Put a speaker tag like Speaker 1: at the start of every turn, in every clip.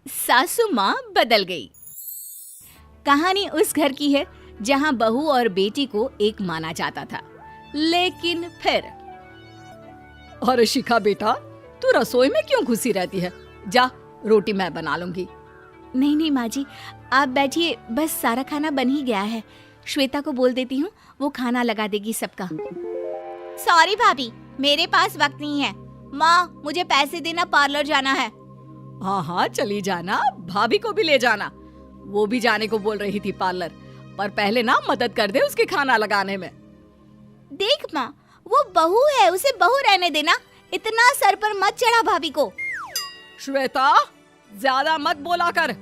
Speaker 1: सासू माँ बदल गई। कहानी उस घर की है जहाँ बहू और बेटी को एक माना जाता था, लेकिन फिर
Speaker 2: अरे शिखा बेटा, तू रसोई में क्यों घुसी रहती है? जा, रोटी मैं बना लूंगी।
Speaker 1: नहीं नहीं माँ जी, आप बैठिए, बस सारा खाना बन ही गया है। श्वेता को बोल देती हूँ, वो खाना लगा देगी सबका। सॉरी भाभी, मेरे पास वक्त नहीं है। माँ, मुझे पैसे देना, पार्लर जाना है।
Speaker 2: हाँ हाँ चली जाना, भाभी को भी ले जाना। वो भी जाने को बोल रही थी पार्लर, पर पहले ना मदद कर दे उसके खाना लगाने में।
Speaker 1: देख माँ, वो बहू है, उसे बहू रहने देना, इतना सर पर मत चढ़ा भाभी को।
Speaker 2: श्वेता, ज्यादा मत बोला कर।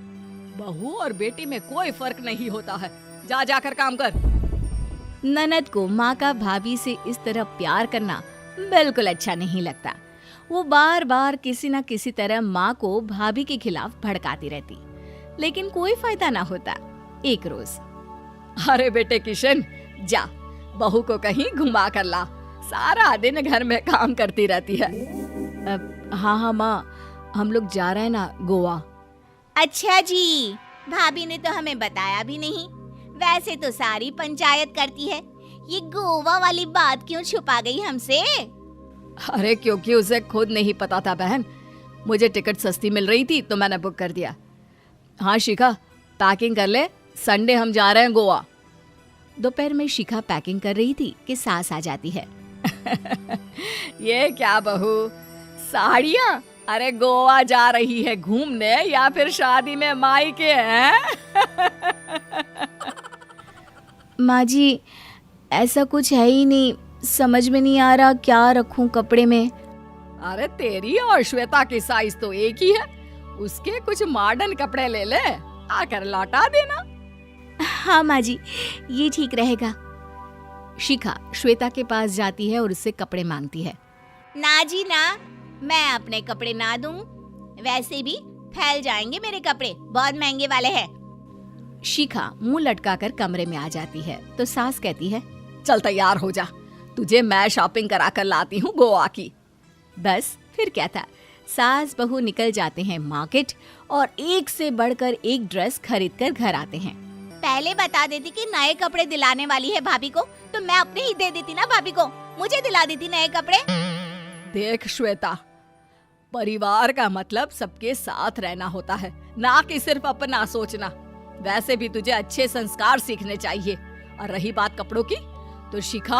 Speaker 2: बहू और बेटी में कोई फर्क नहीं होता है। जा जाकर काम कर।
Speaker 1: ननद को माँ का भाभी से इस तरह प्यार करना बिल्कुल अच्छा नहीं लगता। वो बार बार किसी न किसी तरह माँ को भाभी के खिलाफ भड़काती रहती, लेकिन कोई फायदा ना होता। एक रोज,
Speaker 2: अरे बेटे किशन, जा बहू को कहीं घुमा कर ला, सारा दिन घर में काम करती रहती है।
Speaker 1: हाँ हाँ माँ, हम लोग जा रहे हैं ना गोवा। अच्छा जी, भाभी ने तो हमें बताया भी नहीं। वैसे तो सारी पंचायत करती है, ये गोवा वाली बात क्यों छुपा गई हमसे?
Speaker 2: अरे क्योंकि उसे खुद नहीं पता था बहन। मुझे टिकट सस्ती मिल रही थी तो मैंने बुक कर दिया। हाँ शिखा, पैकिंग कर ले, संडे हम जा रहे हैं गोवा।
Speaker 1: दोपहर में शिखा पैकिंग कर रही थी कि सास आ जाती है।
Speaker 2: ये क्या बहू, साड़ियाँ? अरे गोवा जा रही है घूमने या फिर शादी में मायके हैं?
Speaker 1: माँ जी, ऐसा कुछ है ही नहीं, समझ में नहीं आ रहा क्या रखूं कपड़े में।
Speaker 2: अरे तेरी और श्वेता की साइज तो एक ही है, उसके कुछ मॉडर्न कपड़े ले ले, आकर लौटा देना।
Speaker 1: हाँ माँ जी, ये ठीक रहेगा। शिखा श्वेता के पास जाती है और उससे कपड़े मांगती है। ना जी ना, मैं अपने कपड़े ना दूं, वैसे भी फैल जाएंगे मेरे कपड़े, बहुत महंगे वाले हैं। शिखा मुंह लटकाकर कमरे में आ जाती है तो सास कहती है,
Speaker 2: चल तैयार हो जा, तुझे मैं शॉपिंग करा कर लाती हूँ गोवा की।
Speaker 1: बस फिर क्या था, सास बहू निकल जाते हैं मार्केट और एक से बढ़कर एक ड्रेस खरीद कर घर आते हैं। पहले बता देती कि नए कपड़े दिलाने वाली है भाभी को, तो मैं अपने ही दे देती ना भाभी को, मुझे दिला देती नए कपड़े।
Speaker 2: देख श्वेता, परिवार का मतलब सबके साथ रहना होता है, ना कि सिर्फ अपना सोचना। वैसे भी तुझे अच्छे संस्कार सीखने चाहिए। और रही बात कपड़ों की, तो शिखा,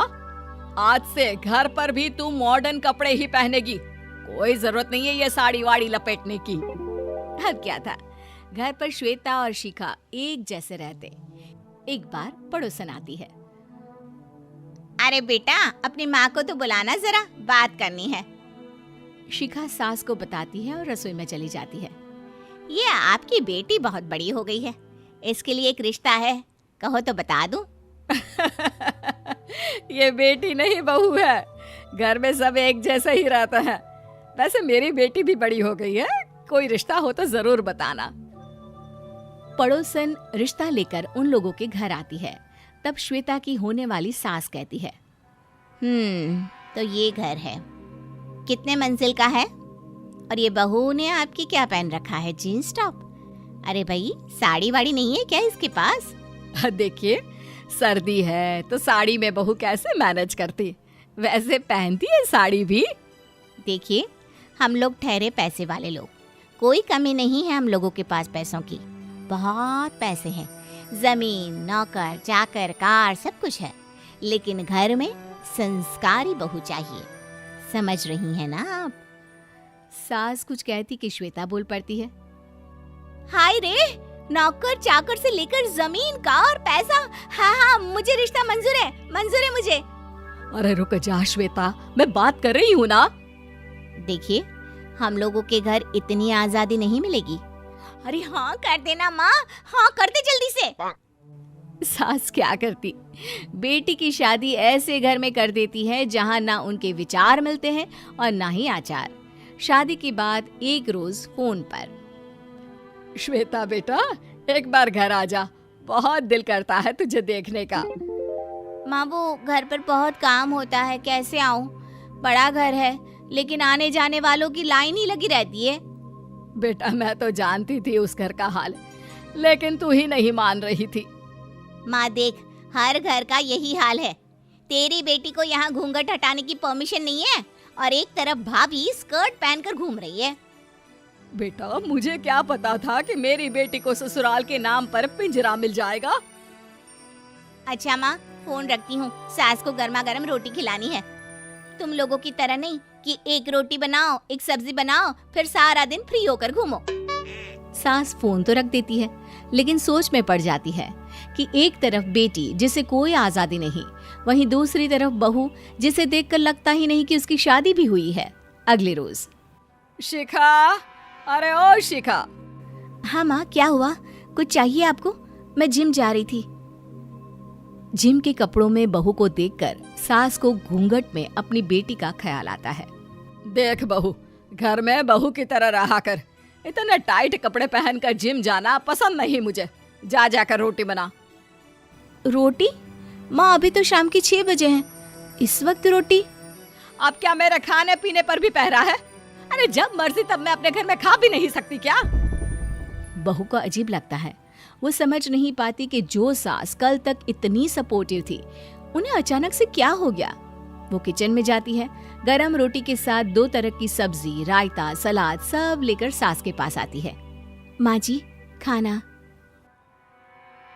Speaker 2: आज से घर पर भी तू मॉडर्न कपड़े ही पहनेगी। कोई जरूरत नहीं है ये साड़ी वाड़ी लपेटने की।
Speaker 1: अब क्या था, घर पर श्वेता और शिखा एक जैसे रहते। एक बार पड़ोसन आती है। अरे बेटा, अपनी माँ को तो बुलाना जरा, बात करनी है। शिखा सास को बताती है और रसोई में चली जाती है। ये आपकी बेटी बहुत बड़ी हो गई है, इसके लिए एक रिश्ता है, कहो तो बता दूं।
Speaker 2: ये बेटी नहीं बहू है, घर में सब एक जैसा ही रहता है। वैसे मेरी बेटी भी बड़ी हो गई है, कोई रिश्ता हो तो जरूर बताना।
Speaker 1: पड़ोसन रिश्ता लेकर उन लोगों के घर आती है। तब श्वेता की होने वाली सास कहती है, तो ये घर है, कितने मंजिल का है? और ये बहू ने आपकी क्या पहन रखा है, जीन्स टॉप? अरे भाई, साड़ी वाड़ी नहीं है क्या इसके पास?
Speaker 2: देखिए, सर्दी है तो साड़ी में बहू कैसे मैनेज करती, वैसे पहनती है साड़ी भी।
Speaker 1: देखिए, हम लोग ठहरे पैसे वाले लोग, कोई कमी नहीं है हम लोगों के पास पैसों की, बहुत पैसे हैं, जमीन, नौकर चाकर, कार, सब कुछ है, लेकिन घर में संस्कारी बहू चाहिए। समझ रही हैं ना आप? सास कुछ कहती कि श्वेता बोल पड़ती है, हाय रे, नौकर चाकर से लेकर जमीन, कार, पैसा, हाँ हाँ, मुझे रिश्ता मंजूर है, मंजूर है मुझे।
Speaker 2: अरे रुक जा श्वेता, मैं बात कर रही हूँ ना।
Speaker 1: देखिए, हम लोगों के घर इतनी आजादी नहीं मिलेगी। अरे हाँ कर देना माँ, हाँ कर दे जल्दी से। सास क्या करती, बेटी की शादी ऐसे घर में कर देती है जहाँ ना उनके विचार मिलते हैं और ना ही आचार। शादी के बाद एक रोज फोन पर,
Speaker 2: श्वेता बेटा, एक बार घर आ जा, बहुत दिल करता है तुझे देखने का।
Speaker 1: माँ, वो घर पर बहुत काम होता है, कैसे आऊँ? बड़ा घर है, लेकिन आने जाने वालों की लाइन ही लगी रहती है।
Speaker 2: बेटा मैं तो जानती थी उस घर का हाल, लेकिन तू ही नहीं मान रही थी।
Speaker 1: माँ देख, हर घर का यही हाल है। तेरी बेटी को यहाँ घूंघट हटाने की परमिशन नहीं है और एक तरफ भाभी स्कर्ट पहनकर घूम रही है।
Speaker 2: बेटा मुझे क्या पता था कि मेरी बेटी को ससुराल के नाम पर पिंजरा मिल जाएगा।
Speaker 1: अच्छा माँ, फोन रखती हूँ, सास को गर्मा गर्म रोटी खिलानी है। तुम लोगों की तरह नहीं कि एक रोटी बनाओ, एक सब्जी बनाओ, फिर सारा दिन फ्री होकर घूमो। सास फोन तो रख देती है, लेकिन सोच में पड़ जाती है कि एक तरफ बेटी जिसे कोई आजादी नहीं, वहीं दूसरी तरफ बहू जिसे देखकर लगता ही नहीं कि उसकी शादी भी हुई है। अगले रोज।
Speaker 2: शिखा, अरे ओ शिखा।
Speaker 1: हाँ माँ, क्या हुआ? कुछ चाहिए आपको? मैं जिम जा रही थी। जिम के कपड़ों में बहू को देखकर सास को घूंघट में अपनी बेटी का ख्याल आता है।
Speaker 2: देख बहू, घर में बहू की तरह रहा कर। इतने टाइट कपड़े पहनकर जिम जाना पसंद नहीं मुझे। जा जाकर रोटी बना।
Speaker 1: रोटी? माँ अभी तो शाम के 6 बजे हैं, इस वक्त रोटी?
Speaker 2: अब क्या मेरे खाने पीने पर भी पहरा है? अरे जब मर्जी तब मैं अपने घर में खा भी नहीं सकती क्या?
Speaker 1: बहू को अजीब लगता है। वो समझ नहीं पाती कि जो सास कल तक इतनी सपोर्टिव थी, उन्हें अचानक से क्या हो गया। वो किचन में जाती है, गरम रोटी के साथ 2 तरह की सब्जी, रायता, सलाद सब लेकर सास के पास आती है। माँ जी, खाना।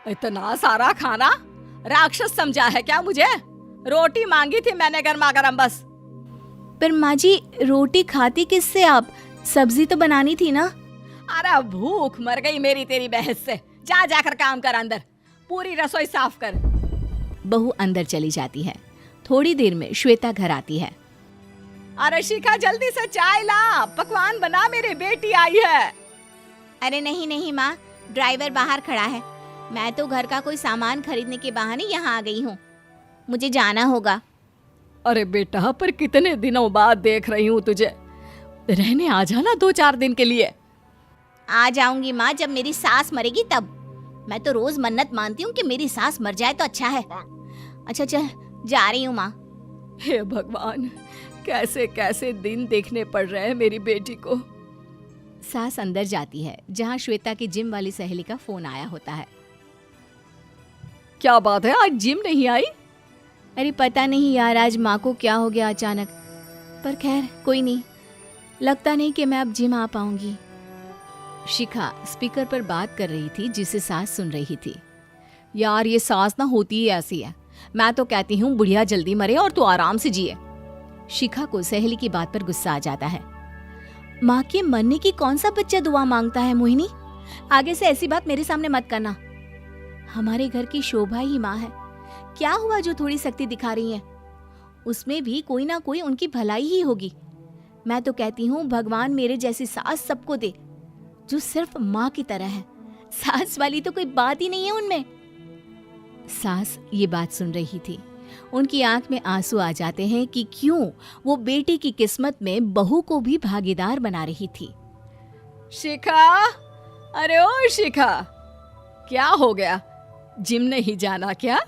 Speaker 2: इतना सारा खाना? राक्षस समझा है क्या मुझे? रोटी मांगी थी मैंने गर्मा गर्म बस।
Speaker 1: पर माँ जी, रोटी खाती किससे आप? सब्जी तो बनानी थी ना।
Speaker 2: अरे भूख मर गई मेरी तेरी बहस से। जा जाकर काम कर, अंदर पूरी रसोई साफ कर।
Speaker 1: बहू अंदर चली जाती है। थोड़ी देर में श्वेता घर आती है।
Speaker 2: अरे शिखा जल्दी से चाय ला, पकवान बना, मेरी बेटी आई है।
Speaker 1: अरे नहीं नहीं माँ, ड्राइवर बाहर खड़ा है। मैं तो घर का कोई सामान खरीदने के बहाने यहाँ आ गई हूँ, मुझे जाना होगा।
Speaker 2: अरे बेटा, पर कितने दिनों बाद देख रही हूँ तुझे, रहने आ जाना 2-4 दिन के लिए।
Speaker 1: आ जाऊंगी माँ, जब मेरी सास मरेगी तब। मैं तो रोज मन्नत मानती हूँ कि मेरी सास मर जाए तो अच्छा है। अच्छा चल, जा रही हूँ माँ।
Speaker 2: हे भगवान, कैसे कैसे दिन देखने पड़ रहे हैं मेरी बेटी को।
Speaker 1: सास अंदर जाती है, जहाँ श्वेता की जिम वाली सहेली का फोन आया होता है।
Speaker 2: क्या बात है, आज जिम नहीं आई?
Speaker 1: अरे पता नहीं यार, आज माँ को क्या हो गया अचानक। पर खैर कोई नहीं, लगता नहीं कि मैं अब जिम आ पाऊंगी। शिखा स्पीकर पर बात कर रही थी, जिसे सास सुन रही थी।
Speaker 2: यार ये सास ना होती ही ऐसी है। मैं तो कहती हूँ बुढ़िया जल्दी मरे और तू आराम से जिए।
Speaker 1: शिखा को सहेली की बात पर गुस्सा आ जाता है। माँ के मरने की कौन सा बच्चा दुआ मांगता है मोहिनी? आगे से ऐसी बात मेरे सामने मत करना। हमारे घर की शोभा ही माँ है। क्या हुआ जो थोड़ी सख्ती दिखा रही है? उसमें भी कोई ना कोई उनकी भलाई ही होगी। मैं तो कहती हूँ भगवान मेरे जैसी सास सबको दे, जो सिर्फ माँ की तरह है। सास वाली तो कोई बात ही नहीं है उनमें। सास ये बात सुन रही थी। उनकी आंख में आंसू आ जाते हैं कि क्यों वो बेटी की किस्मत में बहू को भी भागीदार बना रही थी।
Speaker 2: शिखा, अरे ओ शिखा, क्या हो गया? जिम नहीं जाना क्या?